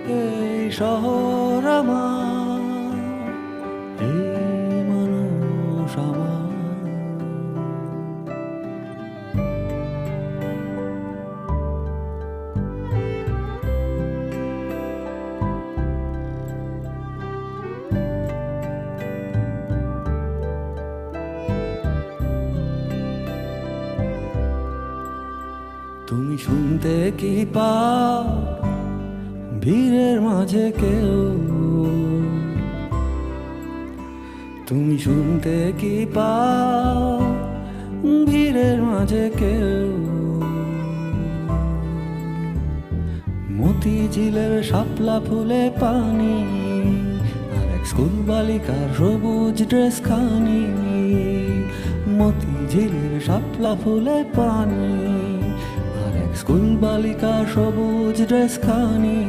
এই শহর আমার, এই মানুষ আমার। তুমি শুনতে কি পাও ভিড়ের মাঝে কেউ? তুমি শুনতে কি পাও ভিড়ের মাঝে কেউ? মতিঝিলের শাপলা ফুলে পানি, আর এক স্কুল বালিকার সবুজ ড্রেস খানি। মতিঝিলের শাপলা ফুলে পানি, আর এক স্কুল বালিকার সবুজ ড্রেস খানি।